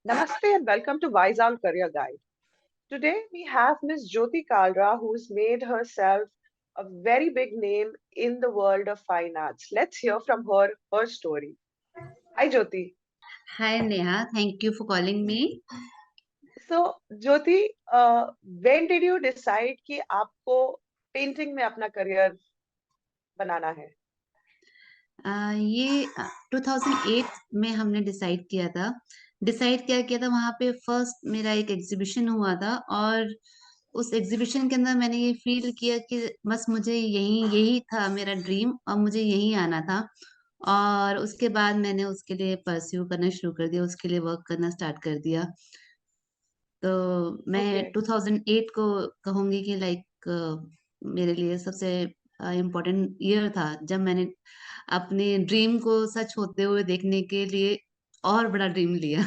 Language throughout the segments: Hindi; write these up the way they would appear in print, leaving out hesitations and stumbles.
Namaste and welcome to Wise Owl Career Guide. Today we have Miss Jyoti Kalra who's made herself a very big name in the world of fine arts. Let's hear from her story. Hi Jyoti. Hi Neha, thank you for calling me. So Jyoti, when did you decide कि आपको पेंटिंग में अपना करियर बनाना है? ये 2008 में हमने डिसाइड क्या किया था। वहाँ पे फर्स्ट मेरा एक एग्जीबिशन हुआ था और उस एग्जीबिशन के अंदर मैंने ये फील किया कि बस मुझे यही यही था मेरा ड्रीम और मुझे यही आना था। और उसके बाद मैंने उसके लिए परस्यू करना शुरू कर दिया, उसके लिए वर्क करना स्टार्ट कर दिया। तो मैं ओके। 2008 को कहूंगी कि मेरे लिए सबसे इम्पोर्टेंट ईयर था जब मैंने अपने ड्रीम को सच होते हुए देखने के लिए और बड़ा ड्रीम लिया।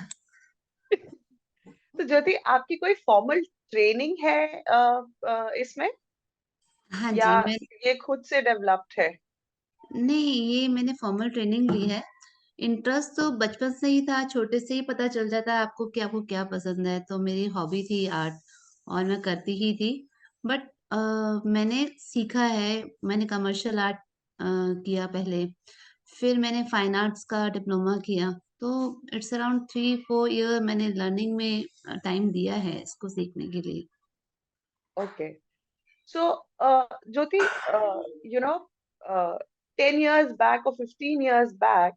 तो ज्योति आपकी कोई फॉर्मल ट्रेनिंग है इसमें हाँ या जी, मैं ये खुद से डेवलप्ड है? नहीं, ये मैंने फॉर्मल ट्रेनिंग ली है। इंटरेस्ट तो बचपन से ही था, छोटे से ही पता चल जाता है आपको क्या पसंद है। तो मेरी हॉबी थी आर्ट और मैं करती ही थी। बट मैंने सीखा है, मैंने कमर्शियल आर्ट किया पहले, फिर मैंने फाइन आर्ट्स का डिप्लोमा किया। तो इट्स अराउंड 3-4 ईयर मैंने लर्निंग में टाइम दिया है इसको सीखने के लिए। Okay. So, Jyoti, you know, 10 years back or 15 years back,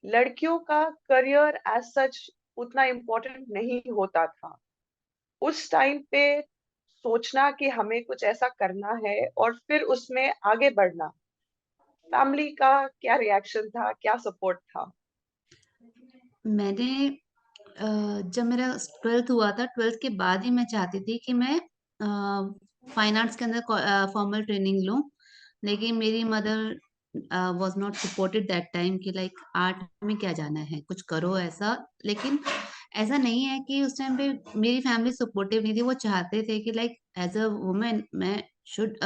लड़कियों का करियर एज सच उतना इम्पोर्टेंट नहीं होता था। उस टाइम पे सोचना कि हमें कुछ ऐसा करना है और फिर उसमें आगे बढ़ना, फैमिली का क्या रिएक्शन था, क्या सपोर्ट था? मैंने जब मेरा 12th हुआ था, 12th के बाद ही मैं चाहती थी कि मैं फाइन आर्ट्स के अंदर फॉर्मल ट्रेनिंग लूं। लेकिन मेरी mother was not supported that time कि लाइक आर्ट में क्या जाना है, कुछ करो ऐसा। लेकिन ऐसा नहीं है कि उस टाइम पे मेरी फैमिली सपोर्टिव नहीं थी। वो चाहते थे कि लाइक एज अ वुमेन मैं शुड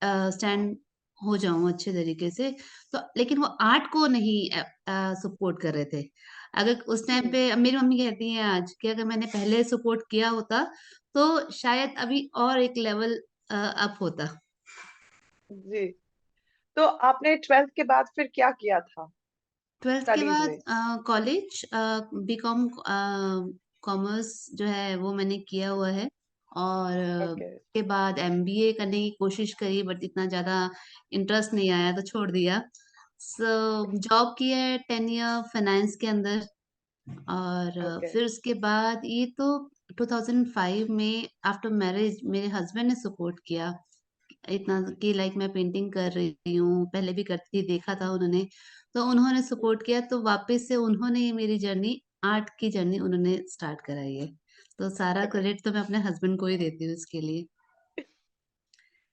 स्टैंड हो जाऊं अच्छे तरीके से। तो लेकिन वो आर्ट को नहीं सपोर्ट कर रहे थे। अगर उस टाइम हम्म। पे अब मेरी मम्मी कहती हैं आज कि अगर मैंने पहले सपोर्ट किया होता तो शायद अभी और एक लेवल अप होता। जी। तो आपने 12th के बाद फिर क्या किया था 12th के स्टडीज बाद में? कॉलेज बीकॉम कॉमर्स जो है वो मैंने किया हुआ है। और ओके। के बाद एमबीए करने की कोशिश करी बट इतना ज्यादा इंटरेस्ट नहीं आया तो छोड़ दिया। सो जॉब की है 10 ईयर फाइनेंस के अंदर। और ओके। फिर उसके बाद ये तो 2005 में आफ्टर मैरिज मेरे हस्बैंड ने सपोर्ट किया इतना कि लाइक मैं पेंटिंग कर रही हूँ, पहले भी करती थी, देखा था उन्होंने। तो उन्होंने सपोर्ट किया तो वापस से उन्होंने ये मेरी जर्नी, आर्ट की जर्नी उन्होंने स्टार्ट कराई है। तो सारा क्रेडिट तो मैं अपने हस्बैंड को ही देती हूँ इसके लिए।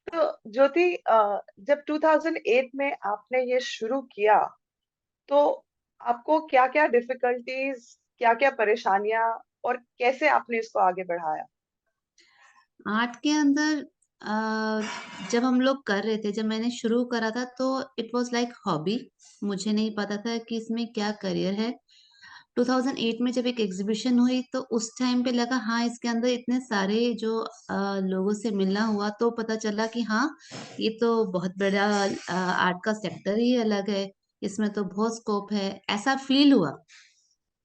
तो ज्योति, जब 2008 में आपने ये शुरू किया तो आपको क्या क्या डिफिकल्टीज, क्या क्या परेशानियां और कैसे आपने इसको आगे बढ़ाया? आर्ट के अंदर जब हम लोग कर रहे थे, जब मैंने शुरू करा था तो इट वाज लाइक हॉबी। मुझे नहीं पता था कि इसमें क्या करियर है। 2008 में जब एक एग्जीबिशन हुई तो उस टाइम पे लगा हाँ इसके अंदर इतने सारे जो लोगों से मिलना हुआ तो पता चला कि हाँ ये तो बहुत बड़ा आर्ट का सेक्टर ही अलग है, इसमें तो बहुत स्कोप है, ऐसा फील हुआ।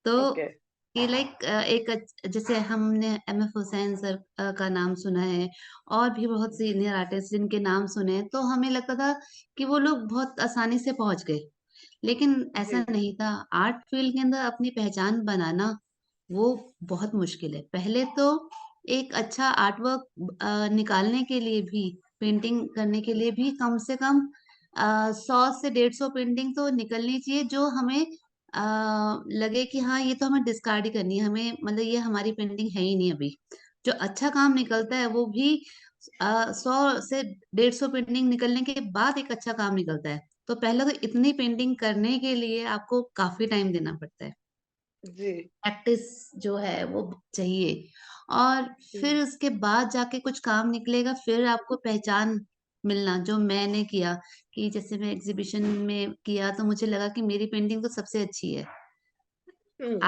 तो ओके। ये जैसे हमने एम एफ हुसैन सर का नाम सुना है और भी बहुत सीनियर आर्टिस्ट जिनके नाम सुने हैं, तो हमें लगता था कि वो लोग बहुत आसानी से पहुंच गए। लेकिन ऐसा जी। नहीं था। आर्ट फील्ड के अंदर अपनी पहचान बनाना वो बहुत मुश्किल है। पहले तो एक अच्छा आर्ट वर्क निकालने के लिए भी, पेंटिंग करने के लिए भी कम से कम 100 से 150 पेंटिंग तो निकलनी चाहिए जो हमें लगे कि हाँ ये तो हमें डिस्कार्ड ही करनी है, हमें मतलब ये हमारी पेंटिंग है ही नहीं अभी। जो अच्छा काम निकलता है वो भी 100 से 150 पेंटिंग निकलने के बाद एक अच्छा काम निकलता है। तो पहले तो इतनी पेंटिंग करने के लिए आपको काफी टाइम देना पड़ता है। जी। प्रैक्टिस जो है वो चाहिए। और फिर हम्म। उसके बाद जाके कुछ काम निकलेगा, फिर आपको पहचान मिलना जो मैंने किया। कि जैसे मैं एग्जीबिशन में किया तो मुझे लगा कि मेरी पेंटिंग तो सबसे अच्छी है। हम्म।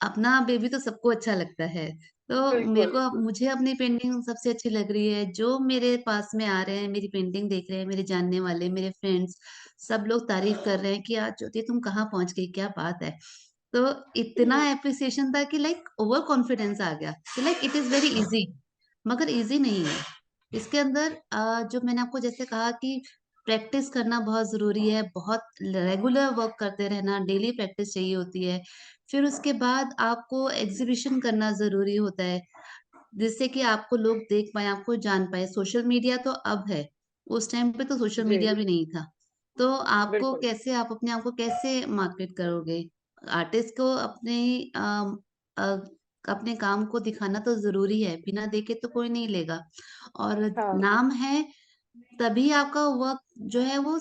अपना बेबी तो सबको अच्छा लगता है। तो मेरे बिल्कुल। को मुझे अपनी पेंटिंग सबसे अच्छी लग रही है, जो मेरे पास में आ रहे हैं, मेरी पेंटिंग देख रहे हैं, मेरे जानने वाले, मेरे फ्रेंड्स, सब लोग तारीफ़ कर रहे हैं कि आज ज्योति तुम कहाँ पहुँच गई, क्या बात है। तो इतना एप्रिसिएशन था कि लाइक ओवर कॉन्फिडेंस आ गया कि like it is very easy, मगर ईज़ी नहीं है। इसके अंदर जो मैंने आपको जैसे कहा कि प्रैक्टिस करना बहुत ज़रूरी है, बहुत रेगुलर वर्क करते रहना, डेली प्रैक्टिस चाहिए होती है। फिर उसके बाद आपको एग्ज़िबिशन करना ज़रूरी होता है, जिससे कि आपको लोग देख पाएँ, आपको जान पाएँ। सोशल मीडिया तो अब है, उस टाइम पे तो सोशल जी। मीडिया भी नहीं था। तो आपको बिल्कुल। कैसे आप अपने आप को कैसे मार्केट करोगे? आर्टिस्ट को अ, अपने काम को दिखाना तो ज़रूरी है, बिना देखे तो कोई नहीं लेगा और हाँ। नाम है तभी आपका वर्क जो है वो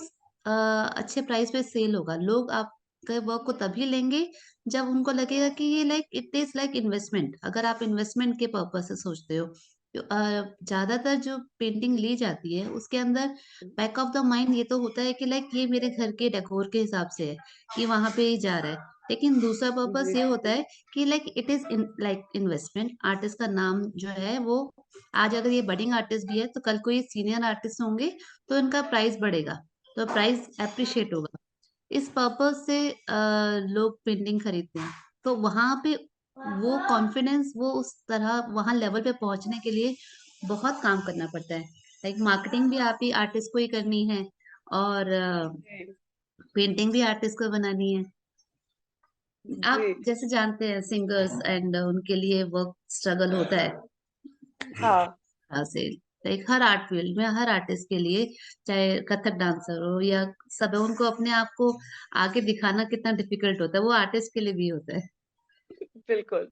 अच्छे प्राइस पे सेल होगा। लोग आपके वर्क को तभी लेंगे जब उनको लगेगा कि ये like it is like investment. अगर आप इन्वेस्टमेंट के पर्पज़ से सोचते हो। तो ज़्यादातर जो पेंटिंग ली जाती है उसके अंदर बैक ऑफ द माइंड ये तो होता है कि लाइक ये मेरे घर के डेकोर के हिसाब से है, कि वहाँ पे ही जा रहा है। लेकिन दूसरा पर्पज़ जी। ये होता है कि like it is in like investment. Artist का नाम जो है वो आज अगर ये बडिंग आर्टिस्ट भी है तो कल को ये सीनियर आर्टिस्ट होंगे तो इनका प्राइस बढ़ेगा, तो प्राइस एप्रिशिएट होगा। इस पर्पज़ से लोग पेंटिंग खरीदते हैं। तो वहाँ पे वो कॉन्फिडेंस वो उस तरह वहाँ लेवल पे पहुँचने के लिए बहुत काम करना पड़ता है। लाइक मार्केटिंग भी आप ही आर्टिस्ट को ही करनी है और जी। पेंटिंग भी आर्टिस्ट को बनानी है। जी। आप जैसे जानते हैं सिंगर्स एंड उनके लिए वर्क स्ट्रगल होता है। हाँ। से लाइक हर आर्ट फील्ड में हर आर्टिस्ट के लिए चाहे कथक डांसर हो या सब है, उनको अपने आप को आगे दिखाना कितना डिफिकल्ट होता है वो आर्टिस्ट के लिए भी होता है। बिल्कुल।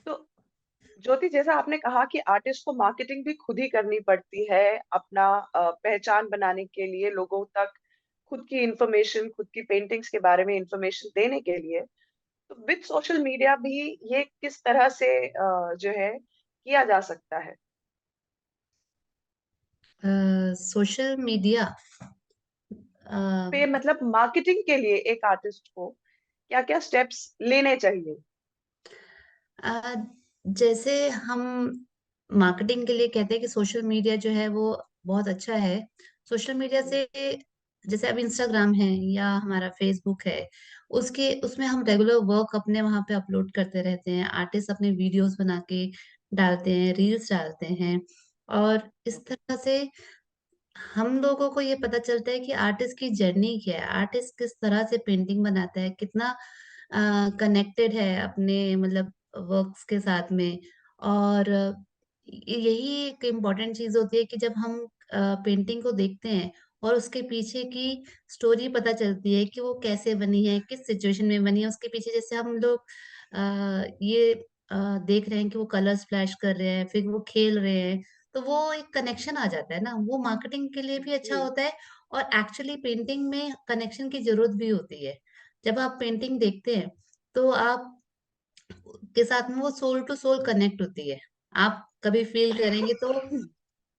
तो ज्योति, जैसा आपने कहा कि आर्टिस्ट को मार्केटिंग भी खुद ही करनी पड़ती है अपना पहचान बनाने के लिए, लोगों तक खुद की इंफॉर्मेशन, खुद की पेंटिंग्स के बारे में इंफॉर्मेशन देने के लिए। तो विद सोशल मीडिया भी ये किस तरह से जो है किया जा सकता है? सोशल मीडिया पे मतलब मार्केटिंग के लिए एक आर्टिस्ट को क्या-क्या स्टेप्स लेने चाहिए? जैसे हम मार्केटिंग के लिए कहते हैं कि सोशल मीडिया जो है वो बहुत अच्छा है। सोशल मीडिया हुँ। से जैसे अब इंस्टाग्राम है या हमारा फेसबुक है, उसके उसमें हम रेगुलर वर्क अपने वहाँ पे अपलोड करते रहते हैं। आर्टिस्ट अपने वीडियोज़ बना के डालते हैं, रील्स डालते हैं और इस ओके। तरह से हम लोगों को ये पता चलता है कि आर्टिस्ट की जर्नी क्या है, आर्टिस्ट किस तरह से पेंटिंग बनाता है, कितना कनेक्टेड है अपने मतलब वर्क्स के साथ में और यही एक इम्पोर्टेंट चीज़ होती है कि जब हम पेंटिंग को देखते हैं और उसके पीछे की स्टोरी पता चलती है कि वो कैसे बनी है, किस सिचुएशन में बनी है, उसके पीछे जैसे हम लोग ये देख रहे हैं कि वो कलर स्प्लैश कर रहे हैं, फिर वो खेल रहे हैं, तो वो एक कनेक्शन आ जाता है ना, वो मार्केटिंग के लिए भी अच्छा जी। होता है और एक्चुअली पेंटिंग में कनेक्शन की ज़रूरत भी होती है। जब आप पेंटिंग देखते हैं, तो आप के साथ में वो सोल टू सोल कनेक्ट होती है। आप कभी फ़ील करेंगे तो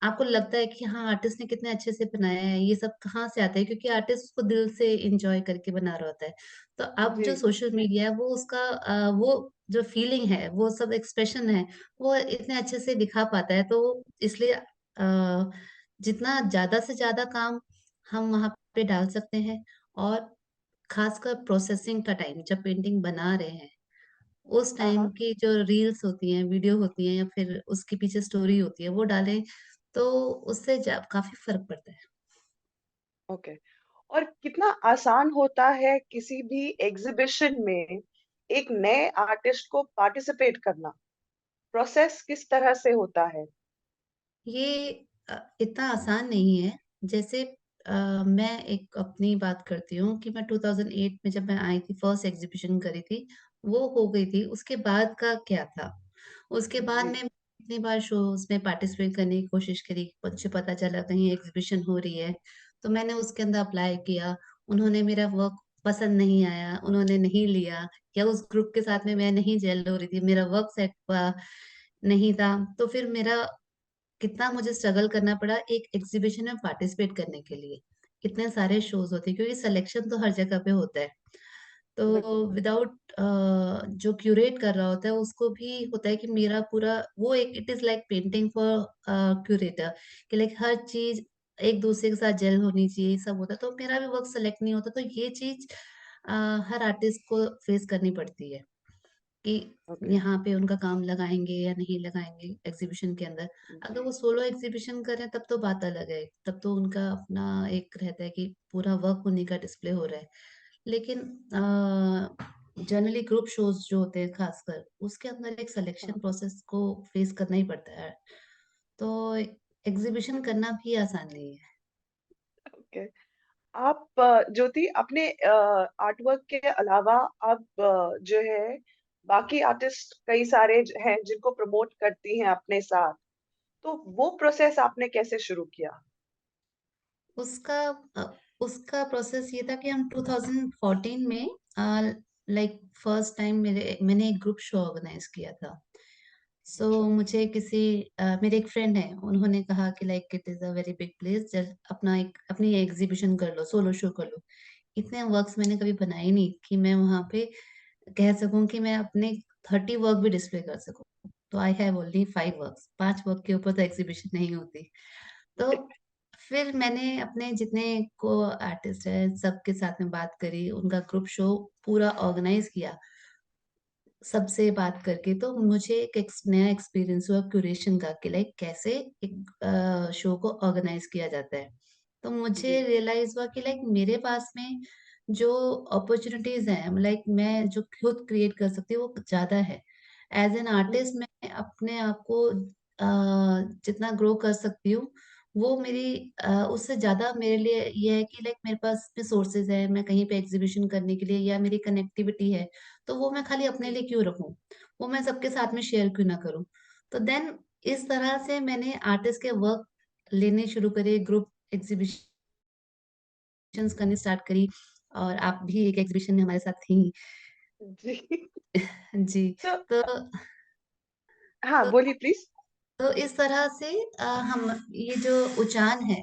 आपको लगता है कि हाँ, आर्टिस्ट ने कितने अच्छे से बनाया है, ये सब कहाँ से आता है क्योंकि आर्टिस्ट उसको दिल से एन्जॉय करके बना रहा होता है। तो अब जी। जो सोशल मीडिया है वो उसका वो जो फीलिंग है, वो सब एक्सप्रेशन है, वो इतने अच्छे से दिखा पाता है तो इसलिए जितना ज़्यादा से ज़्यादा काम हम वहाँ पे डाल सकते हैं और ख़ासकर प्रोसेसिंग का टाइम जब पेंटिंग बना रहे हैं, उस हाँ, टाइम हाँ। की जो रील्स होती हैं, वीडियो होती हैं या फिर उसके पीछे स्टोरी होती है, वो डालें, तो उससे जा काफ़ी फ़र्क पड़ता है। ओके। और कितना आसान होता है किसी भी एग्ज़िबिशन में एक नए आर्टिस्ट को पार्टिसिपेट करना? प्रोसेस किस तरह से होता है? ये इतना आसान नहीं है। जैसे मैं एक अपनी बात करती हूँ कि मैं 2008 में जब मैं आई थी, फर्स्ट एग्ज़िबिशन करी थी, वो हो गई थी। उसके बाद का क्या था? उसके बाद जी। मैं कितनी बार शोज़ में पार्टिसिपेट करने की कोशिश करी, मुझे पता चला कहीं एग्ज़िबिशन हो रही है, तो मैंने उसके अंदर अप्लाई किया। उन्होंने मेरा वर्क पसंद नहीं आया, उन्होंने नहीं लिया या उस ग्रुप के साथ में मैं नहीं जेल हो रही थी, मेरा वर्क सेट नहीं था, तो फिर मेरा कितना मुझे स्ट्रगल करना पड़ा एक एग्ज़िबिशन में पार्टिसिपेट करने के लिए। कितने सारे शोज़ होते हैं क्योंकि सिलेक्शन तो हर जगह पे होता है। तो बिल्कुल। विदाउट जो क्यूरेट कर रहा होता है उसको भी होता है कि मेरा पूरा वो एक it is like painting for curator, कि लाइक हर चीज एक दूसरे के साथ जेल होनी चाहिए, सब होता है, तो मेरा भी वर्क सेलेक्ट नहीं होता, तो ये चीज हर आर्टिस्ट को फेस करनी पड़ती है कि ओके। यहाँ पे उनका काम लगाएंगे या नहीं लगाएंगे एग्जीबिशन के अंदर। अगर जी। वो सोलो एग्जीबिशन करें तब तो बात अलग है, तब तो उनका अपना एक रहता है कि पूरा वर्क उन्हीं का डिस्प्ले हो रहा है। लेकिन जनरली ग्रुप शोज जो होते हैं खासकर उसके अंदर एक सिलेक्शन हाँ। प्रोसेस को फेस करना ही पड़ता है, तो एग्जीबिशन करना भी आसान नहीं है। ओके। आप ज्योति, अपने आर्ट वर्क के अलावा आप जो है बाकी आर्टिस्ट कई सारे हैं जिनको प्रमोट करती हैं अपने साथ, तो वो प्रोसेस आपने कैसे शुरू किया? उसका अ, उसका प्रोसेस ये था कि हम 2014 में लाइक फर्स्ट टाइम मैंने एक ग्रुप शो ऑर्गेनाइज किया था। सो अच्छा। मुझे मेरे एक फ्रेंड है, उन्होंने कहा कि like it is a very big place, just अपनी एग्जीबिशन कर लो, सोलो शो कर लो। इतने वर्क्स मैंने कभी बनाए नहीं कि मैं वहां पे कह सकूं कि मैं अपने 30 वर्क भी डिस्प्ले कर सकूं। तो I have only 5 works, 5 work के ऊपर तो एग्जीबिशन नहीं होती। तो फिर मैंने अपने जितने को आर्टिस्ट है सबके साथ में बात करी, उनका ग्रुप शो पूरा ऑर्गेनाइज किया सबसे बात करके। तो मुझे नया एक्सपीरियंस हुआ क्यूरेशन का, कि लाइक कैसे एक शो को ऑर्गेनाइज किया जाता है। तो मुझे जी। रियलाइज हुआ कि लाइक मेरे पास में जो अपॉर्चुनिटीज हैं, लाइक मैं जो खुद क्रिएट कर सकती हूँ वो ज्यादा है। As an hmm. आर्टिस्ट मैं अपने आप को जितना ग्रो कर सकती हूँ वो उससे ज्यादा मेरे लिए ये है कि लाइक मेरे पास भी सोर्सेज है, मैं कहीं पे एग्जीबिशन करने के लिए या मेरी कनेक्टिविटी है, तो वो मैं खाली अपने हम्म। लिए क्यों रखूं, वो मैं सबके साथ में शेयर क्यों ना करूं। तो देन इस तरह से मैंने आर्टिस्ट के वर्क लेने शुरू करे, ग्रुप एग्जीबिशंस करनी स्टार्ट करी, और आप भी एक एग्जीबिशन में हमारे साथ थी। जी। जी। तो तो हाँ, तो, बोलिए प्लीज। तो इस तरह से हम ये जो उचान है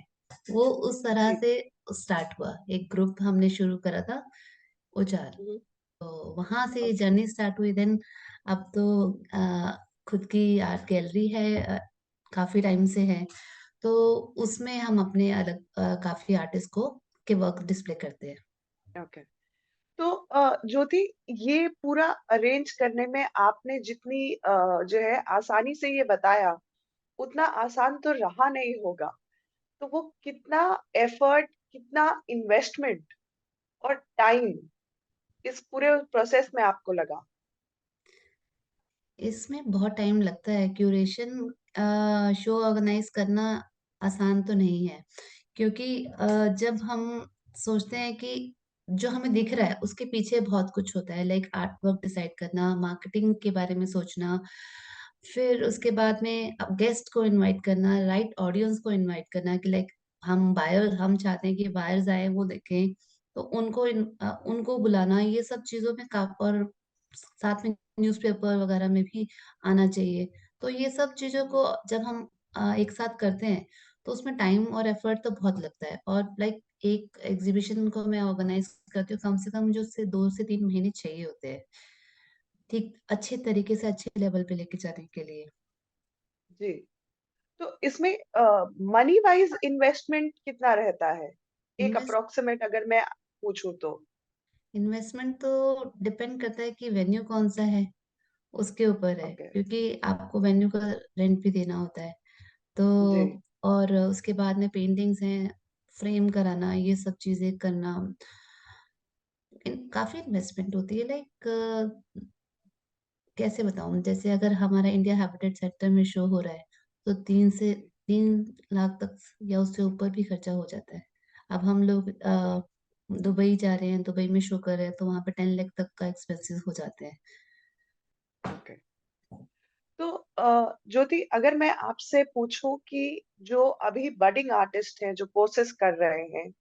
वो उस तरह जी। से स्टार्ट हुआ, एक ग्रुप हमने शुरू करा था उचान। हम्म। तो वहां से ये ओके। जर्नी स्टार्ट हुई। देन अब तो खुद की आर्ट गैलरी है, काफी टाइम से है, तो उसमें हम अपने अलग काफी आर्टिस्ट को के वर्क डिस्प्ले करते हैं। ओके। तो ज्योति, ये पूरा अरेंज करने में आपने जितनी जो है आसानी से ये बताया, उतना आसान तो रहा नहीं होगा। तो वो कितना एफर्ट, कितना इन्वेस्टमेंट और टाइम इस पूरे प्रोसेस में आपको लगा? इसमें बहुत टाइम लगता है, क्यूरेशन शो ऑर्गेनाइज करना आसान तो नहीं है, क्योंकि जब हम सोचते हैं कि जो हमें दिख रहा है उसके पीछे बहुत कुछ होता है, लाइक आर्ट वर्क डिसाइड करना, मार्केटिंग के बारे में सोचना, फिर उसके बाद में अब गेस्ट को इनवाइट करना, राइट ऑडियंस को इनवाइट करना, कि लाइक हम चाहते हैं कि बायर्स आए वो देखें, तो उनको बुलाना, ये सब चीजों में और साथ में न्यूज़पेपर वगैरह में भी आना चाहिए। तो ये सब चीजों को जब हम एक साथ करते हैं तो उसमें टाइम और एफर्ट तो बहुत लगता है, और लाइक एक एग्जीबिशन को मैं ऑर्गेनाइज करती हूँ, कम से कम जो उससे 2 से 3 महीने चाहिए होते हैं, ठीक अच्छे तरीके से अच्छे लेवल पे लेके जाने के लिए। जी। तो इसमें मनी वाइज इन्वेस्टमेंट कितना रहता है, एक इन्वेस्ट अप्रोक्सीमेट अगर मैं पूछूं तो? इन्वेस्टमेंट तो डिपेंड करता है कि वेन्यू कौन सा है, उसके ऊपर है, ओके। क्योंकि आपको वेन्यू का रेंट भी देना होता है। तो जी। और उसके बाद में पेंटिंग्स हैं, फ्रेम कराना, ये सब चीजें करना, काफी इन्वेस्टमेंट होती है, लाइक कैसे बताऊं, जैसे अगर हमारा इंडिया हैबिटेट सेक्टर में शो हो रहा है तो 3 लाख तक या उससे ऊपर भी खर्चा हो जाता है। अब हम लोग जी। दुबई जा रहे हैं, दुबई में शो कर रहे हैं, तो वहां पे 10 लाख तक का एक्सपेंसेस हो जाते हैं। ओके। तो ज्योति, अगर मैं आपसे पूछूं कि जो अभी बडिंग आर्टिस्ट हैं, जो कोर्सेस कर रहे हैं,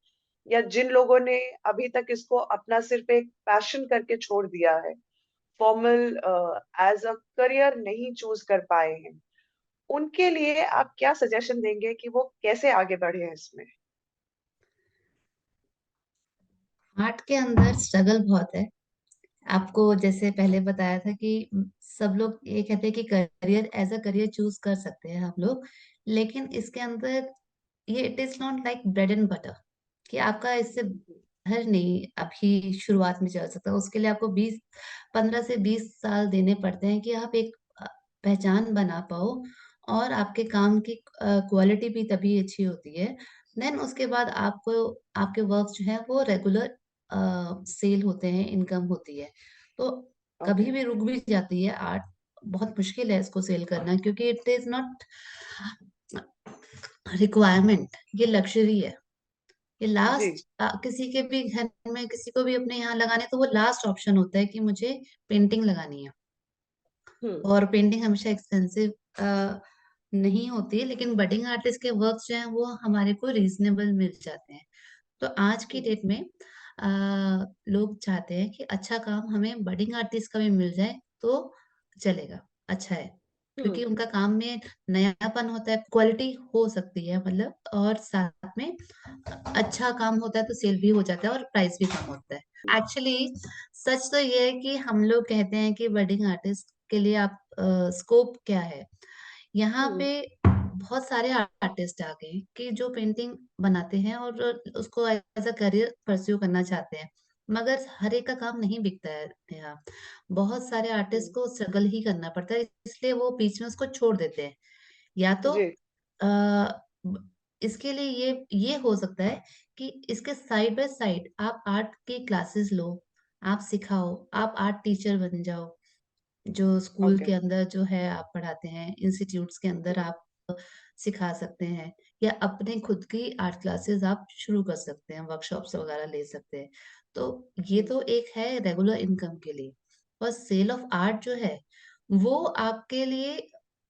या जिन लोगों ने अभी तक इसको अपना सिर्फ एक पैशन करके छोड़ दिया है, फॉर्मल एज अ करियर नहीं चूज कर पाए हैं, उनके लिए आप क्या सजेशन देंगे कि वो कैसे आगे बढ़े हैं इसमें? आर्ट के अंदर स्ट्रगल बहुत है, आपको जैसे पहले बताया था कि सब लोग ये कहते हैं कि career as a career choose कर सकते हैं हम लोग, लेकिन इसके अंदर ये it is not like bread and butter कि आपका इससे घर नहीं अभी शुरुआत में चल सकता। उसके लिए आपको 15 से 20 साल देने पड़ते हैं कि आप एक पहचान बना पाओ, और आपके काम की क्वालिटी भी तभी अच्छी होती है। देन उसके बाद आपको आपके वर्क जो है वो रेगुलर सेल होते हैं, इनकम होती है। तो कभी ओके। भी रुक भी जाती है आर्ट, बहुत मुश्किल है इसको सेल करना, क्योंकि इट इज नॉट रिक्वायरमेंट, ये लग्जरी है। ये जी। लास्ट किसी के भी घर में किसी को भी अपने यहाँ लगाने, तो वो लास्ट ऑप्शन होता है कि मुझे पेंटिंग लगानी है। हम्म। और पेंटिंग हमेशा एक्सपेंसिव नहीं होती है, लेकिन बडिंग आर्टिस्ट के वर्क जो हैं वो हमारे को रीजनेबल मिल जाते हैं। तो आज की हम्म। डेट में लोग चाहते हैं कि अच्छा काम हमें बडिंग आर्टिस्ट का भी मिल जाए तो चलेगा, अच्छा है, हम्म। क्योंकि उनका काम में नयापन होता है, क्वालिटी हो सकती है मतलब, और साथ में अच्छा काम होता है तो सेल भी हो जाता है और प्राइस भी कम होता है। एक्चुअली सच तो ये है कि हम लोग कहते हैं कि वेडिंग आर्टिस्ट के लिए आप स्कोप क्या है, यहाँ हम्म। पे बहुत सारे आर्टिस्ट आ गए कि जो पेंटिंग बनाते हैं और उसको एज अ करियर परस्यू करना चाहते हैं, मगर हर एक का काम नहीं बिकता है यहाँ। बहुत सारे आर्टिस्ट हम्म। को स्ट्रगल ही करना पड़ता है, इसलिए वो बीच में उसको छोड़ देते हैं। या तो जी। आ, इसके लिए ये हो सकता है कि इसके साइड बाय साइड आप आर्ट की क्लासेस लो, आप सिखाओ, आप आर्ट टीचर बन जाओ, जो स्कूल ओके। के अंदर जो है आप पढ़ाते हैं, इंस्टीट्यूट्स के अंदर हम्म। आप सिखा सकते हैं, या अपने खुद की आर्ट क्लासेस आप शुरू कर सकते हैं, वर्कशॉप्स वगैरह ले सकते हैं। तो ये हम्म। तो एक है रेगुलर इनकम के लिए। और सेल ऑफ आर्ट जो है वो आपके लिए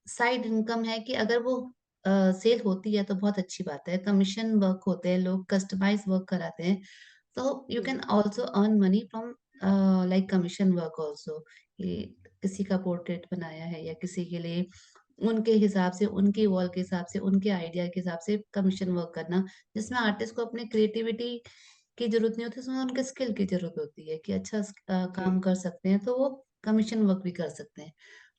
साइड इनकम है, कि अगर वो सेल होती है तो बहुत अच्छी बात है। कमीशन वर्क होते हैं, लोग कस्टमाइज वर्क कराते हैं, so you can hmm. also earn money from like commission work also, कि किसी का पोर्ट्रेट बनाया है या किसी के लिए उनके हिसाब से, उनकी वॉल के हिसाब से, उनके आइडिया के हिसाब से कमीशन वर्क करना, जिसमें आर्टिस्ट को अपने क्रिएटिविटी की जरूरत नहीं होती, उसमें उनके स्किल की जरूरत होती है कि अच्छा जी। काम कर सकते हैं, तो वो कमीशन वर्क भी कर सकते हैं।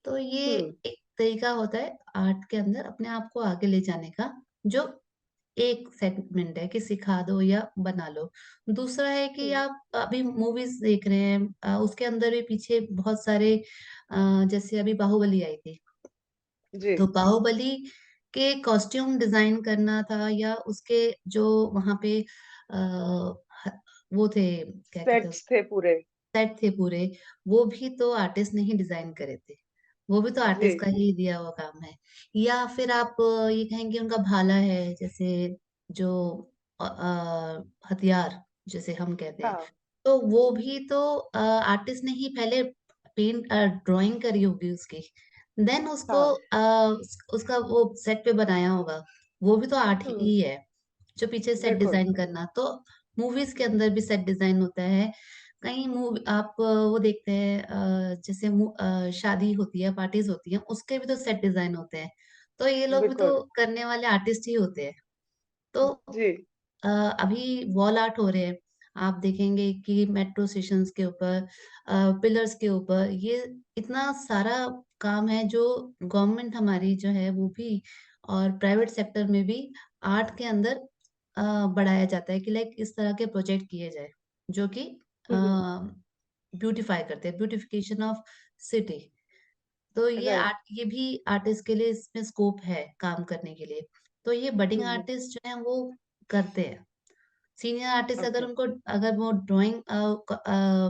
तो ये हम्म। एक तरीका होता है आर्ट के अंदर अपने आप को आगे ले जाने का, जो एक सेगमेंट है कि सिखा दो या बना लो। दूसरा है कि हम्म। आप अभी मूवीज देख रहे हैं, उसके अंदर भी पीछे बहुत सारे जैसे अभी बाहुबली आई थी, जी। तो बाहुबली के कॉस्ट्यूम डिजाइन करना था, या उसके जो वहां पे वो थे, क्या कहते हैं, सेट्स थे पूरे। सेट थे पूरे, वो भी तो आर्टिस्ट ने ही डिजाइन करे थे, वो भी तो जी। आर्टिस्ट का ही दिया हुआ काम है। या फिर आप ये कहेंगे उनका भाला है, जैसे जो हथियार जैसे हम कहते हैं, हाँ। तो वो भी तो आर्टिस्ट ने ही पहले पेंट ड्राइंग करी होगी उसकी, देन उसको हाँ। उसका वो सेट पे बनाया होगा, वो भी तो आर्ट हम्म। ही है। जो पीछे सेट बिल्कुल। डिजाइन करना, तो मूवीज के अंदर भी सेट डिजाइन होता है। कहीं मूवी आप वो देखते हैं जैसे शादी होती है, पार्टीज होती हैं, उसके भी तो सेट डिजाइन होते हैं, तो ये लोग भी तो बिल्कुल। करने वाले आर्टिस्ट ही होते हैं। तो जी। अभी वॉल आर्ट हो रहे हैं, आप देखेंगे कि मेट्रो स्टेशंस के ऊपर, पिलर्स के ऊपर, ये इतना सारा काम है जो गवर्नमेंट हमारी जो है वो भी, और प्राइवेट सेक्टर में भी आर्ट के अंदर बढ़ाया जाता है कि लाइक इस तरह के प्रोजेक्ट किए जाए, जो कि हम्म। ब्यूटिफाई करते हैं, ब्यूटिफिकेशन ऑफ सिटी। तो राइट। ये भी आर्टिस्ट के लिए इसमें स्कोप है काम करने के लिए। तो ये बडिंग हम्म। आर्टिस्ट जो है वो करते हैं। सीनियर आर्टिस्ट अगर ओके। उनको, अगर वो ड्राइंग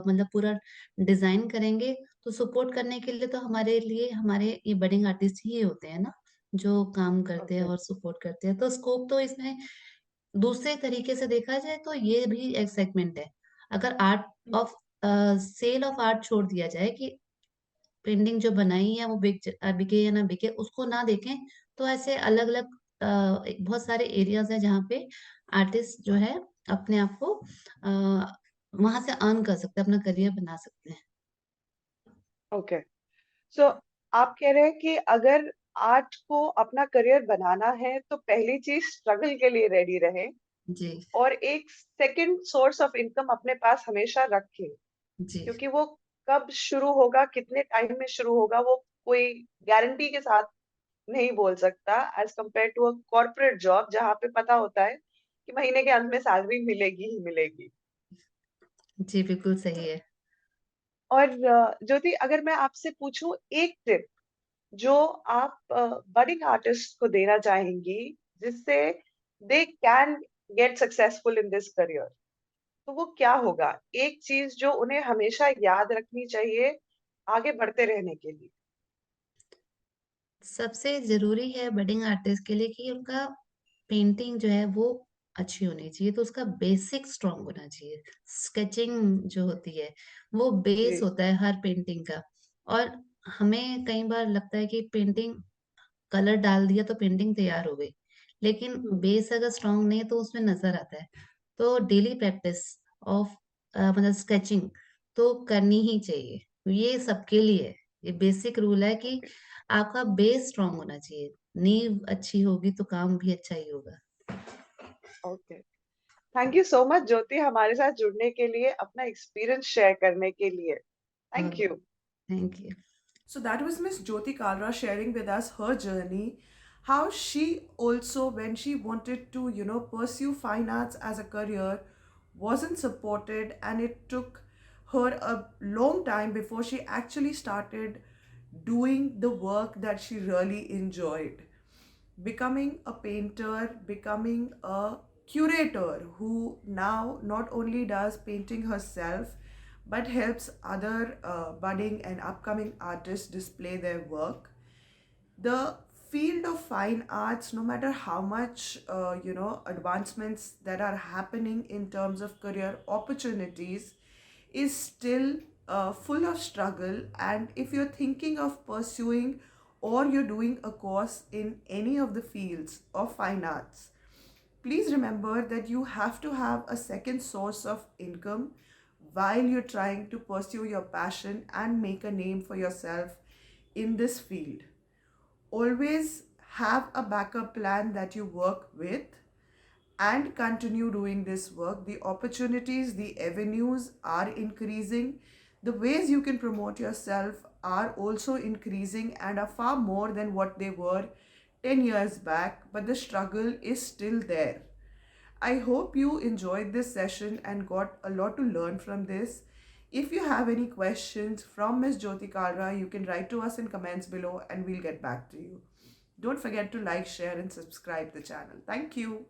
मतलब पूरा डिजाइन करेंगे, तो सपोर्ट करने के लिए तो हमारे लिए हमारे ये बडिंग आर्टिस्ट ही होते हैं ना, जो काम करते हैं ओके। और सपोर्ट करते हैं। तो स्कोप तो इसमें दूसरे तरीके से देखा जाए तो ये भी एक सेगमेंट है। अगर art of sale of art छोड़ दिया जाए कि पेंटिंग जो बनाई है वो बिके या ना बिके, उसको ना देखें, तो ऐसे अलग अलग बहुत सारे एरियाज है जहाँ पे आर्टिस्ट जो है अपने आप को वहां से अर्न कर सकते हैं, अपना करियर बना सकते हैं। ओके। सो आप कह रहे हैं कि अगर आर्ट को अपना करियर बनाना है तो पहली चीज स्ट्रगल के लिए रेडी रहे, जी। और एक सेकंड सोर्स ऑफ इनकम अपने पास हमेशा रखें, जी। क्योंकि वो कब शुरू होगा, कितने टाइम में शुरू होगा, वो कोई गारंटी के साथ नहीं बोल सकता, as compare to a corporate job जहाँ पे पता होता है कि महीने के अंत में सैलरी मिलेगी ही मिलेगी। जी, बिल्कुल सही है। और ज्योति, अगर मैं आपसे पूछूं एक टिप जो आप बडिंग आर्टिस्ट को देना चाहेंगी जिससे they can get successful in this career, तो वो क्या होगा? एक चीज जो उन्हें हमेशा याद रखनी चाहिए आगे बढ़ते रहने के लिए। सबसे ज़रूरी है बडिंग आर्टिस्ट के लिए कि उनका पेंटिंग जो है वो अच्छी होनी चाहिए, तो उसका बेसिक स्ट्रॉन्ग होना चाहिए। स्केचिंग जो होती है, वो बेस जी। होता है हर पेंटिंग का। और हमें कई बार लगता है कि पेंटिंग कलर डाल दिया तो पेंटिंग तैयार हो गई, लेकिन हम्म। बेस अगर स्ट्रॉन्ग नहीं है तो उसमें नज़र आता है। तो डेली प्रैक्टिस ऑफ मतलब स्केचिंग तो करनी ही चाहिए। ये सबके लिए है, ये बेसिक रूल है कि ओके। आपका बेस स्ट्रॉन्ग होना चाहिए। नींव अच्छी होगी तो काम भी अच्छा ही होगा। Okay. Thank you so much Jyoti, हमारे साथ जुड़ने के लिए, अपना एक्सपीरियंस शेयर करने के लिए। और thank you. Thank you. So that was Miss Jyoti Kalra sharing with us her journey, how she also, when she wanted to, pursue fine arts as a career, wasn't supported, and it took her a long time before she actually started doing the work that she really enjoyed, becoming a painter, becoming a curator who now not only does painting herself but helps other budding and upcoming artists display their work. The field of fine arts, no matter how much advancements that are happening in terms of career opportunities, is still full of struggle. And if you're thinking of pursuing or you're doing a course in any of the fields of fine arts, please remember that you have to have a second source of income while you're trying to pursue your passion and make a name for yourself in this field. Always have a backup plan that you work with and continue doing this work. The opportunities, the avenues are increasing. The ways you can promote yourself are also increasing and are far more than what they were 10 years back, but the struggle is still there. I hope you enjoyed this session and got a lot to learn from this. If you have any questions from Ms. Jyoti Kalra, you can write to us in comments below and we'll get back to you. Don't forget to like, share, and subscribe the channel. Thank you.